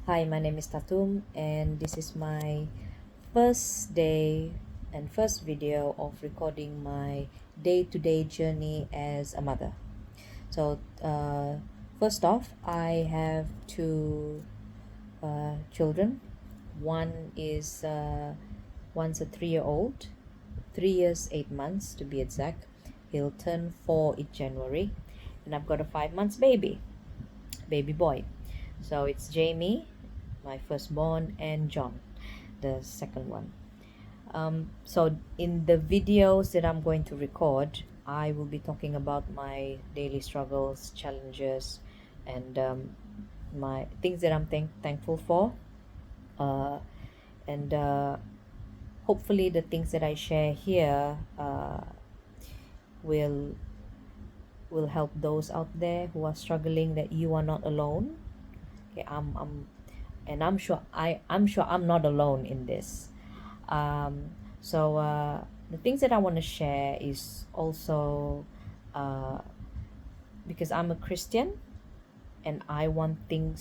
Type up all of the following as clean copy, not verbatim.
Hi, my name is Tatum, and this is my first day and first video of recording my day to day journey as a mother. So, first off, I have two children. One is one's a 3 year old, 3 years, 8 months to be exact. He'll turn 4 in January, and I've got a 5 months baby boy. So it's Jamie, my firstborn, and John, the second one. So in the videos that I'm going to record, I will be talking about my daily struggles, challenges, and my things that I'm thankful for. Uh, and hopefully, the things that I share here will will help those out there who are struggling. That you are not alone. Okay, I'm sure I'm not alone in this. So the things that I want to share is also uh, because I'm a Christian, and I want to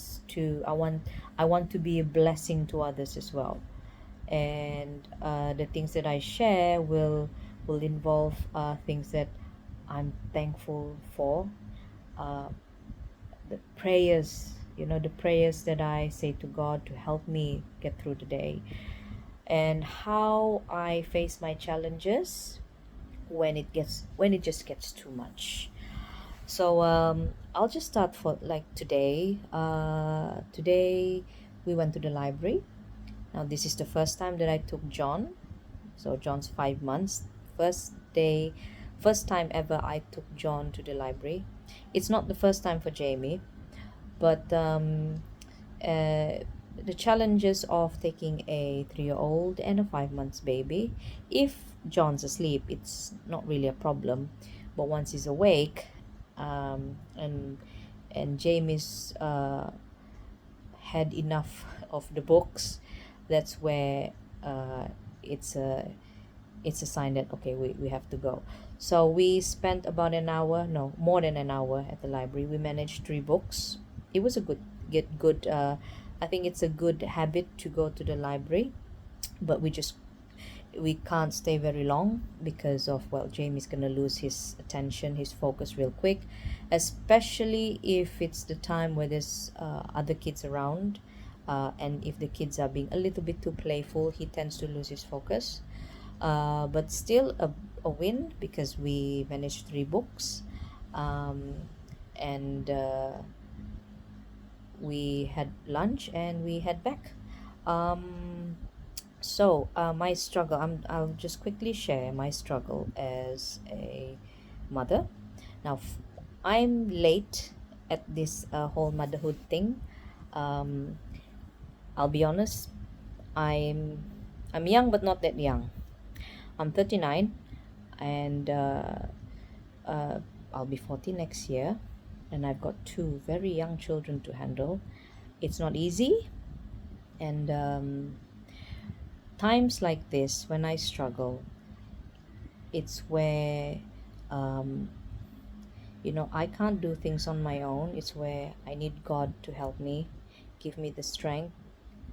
be a blessing to others as well. And the things that I share will involve things that I'm thankful for. Uh, the prayers, the prayers that I say to God to help me get through the day, and how I face my challenges when it just gets too much. So I'll just start for like today. Today we went to the library. Now this is the first time that I took John. So John's 5 months. First day, first time ever I took John to the library. It's not the first time for Jamie, but uh, the challenges of taking a 3 year old and a 5 months baby. If John's asleep, it's not really a problem, but once he's awake, and Jamie's had enough of the books, that's where uh, it's a it's a sign that okay, we have to go. So we spent about an hour, no, more than an hour at the library. We managed 3 books. It was a good I think it's a good habit to go to the library, but we can't stay very long because of, well, Jamie's gonna lose his attention, his focus real quick, especially if it's the time where there's other kids around, and if the kids are being a little bit too playful, he tends to lose his focus. But still a win because we managed 3 books, um, and we had lunch and we head back. Um, my struggle, I'll just quickly share my struggle as a mother. Now, I'm late at this whole motherhood thing. Um, I'll be honest, I'm I'm young but not that young. I'm 39, and uh, I'll be 40 next year, and I've got 2 very young children to handle. It's not easy, and times like this when I struggle, it's where um, I can't do things on my own. It's where I need God to help me, give me the strength,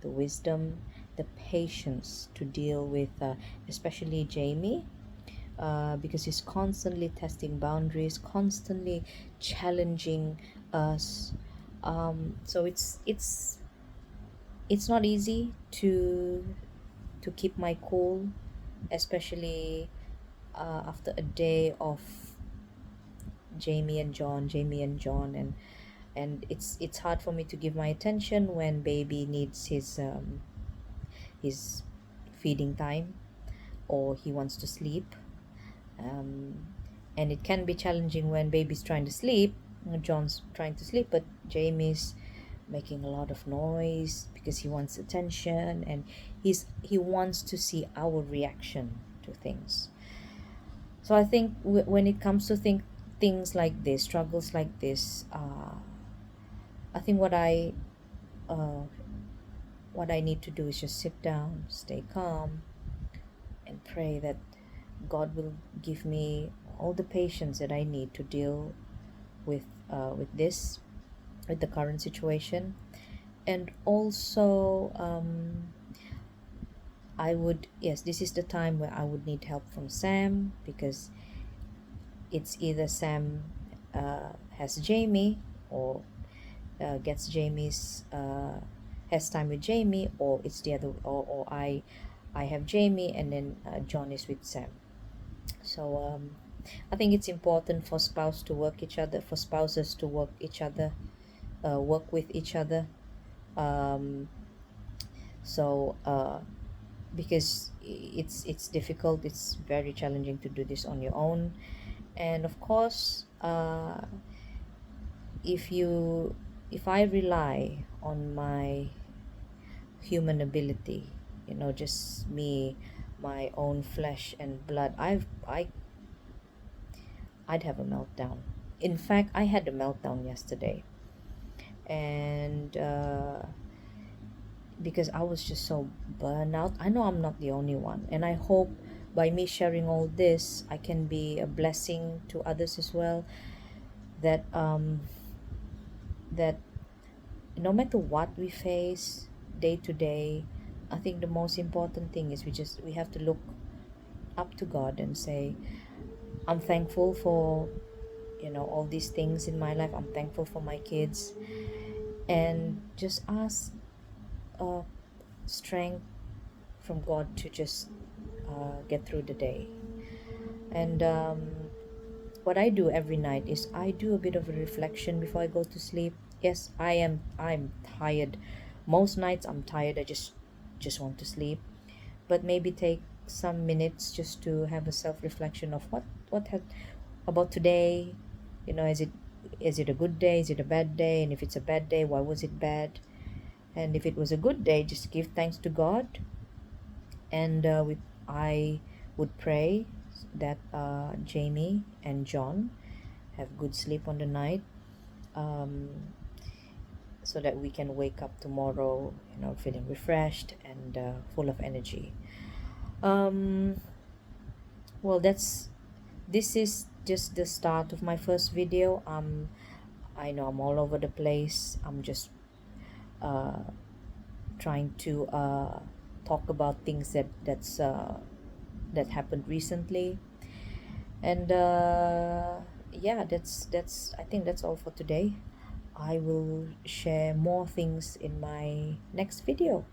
the wisdom, the patience to deal with, especially Jamie, because he's constantly testing boundaries, constantly challenging us. So it's not easy to keep my cool, especially after a day of Jamie and John, and it's hard for me to give my attention when baby needs his feeding time, or he wants to sleep. um, and it can be challenging when baby's trying to sleep, John's trying to sleep, but Jamie's making a lot of noise because he wants attention, and he wants to see our reaction to things. So I think when it comes to things like this, struggles like this, I think uh, what I need to do is just sit down, stay calm, and pray that God will give me all the patience that I need to deal with this, with the current situation. And also, I would, yes, this is the time where I would need help from Sam, because it's either Sam has Jamie, or gets Jamie's has time with Jamie, or it's the other, or I have Jamie, and then John is with Sam. So I think it's important for spouse to work each other, for spouses to work each other, work with each other. Um, so because it's difficult, it's very challenging to do this on your own. And of course, if you if I rely on my human ability, just me, my own flesh and blood, I'd have a meltdown. In fact, I had a meltdown yesterday, and because I was just so burned out. I know I'm not the only one, and I hope by me sharing all this, I can be a blessing to others as well. That no matter what we face day to day, I think the most important thing is we have to look up to God and say, I'm thankful for all these things in my life. I'm thankful for my kids, and just ask uh, strength from God to just get through the day. And what I do every night is I do a bit of a reflection before I go to sleep. Yes, I'm tired. Most nights I'm tired. I just want to sleep. But maybe take some minutes just to have a self reflection of what had about today. Is it a good day? Is it a bad day? And if it's a bad day, why was it bad? And if it was a good day, just give thanks to God. And I would pray that Jamie and John have good sleep on the night, um, so that we can wake up tomorrow, feeling refreshed and full of energy. Um, well, this is just the start of my first video. I know I'm all over the place. I'm just uh, trying to talk about things that happened recently. And yeah, that's I think that's all for today. I will share more things in my next video.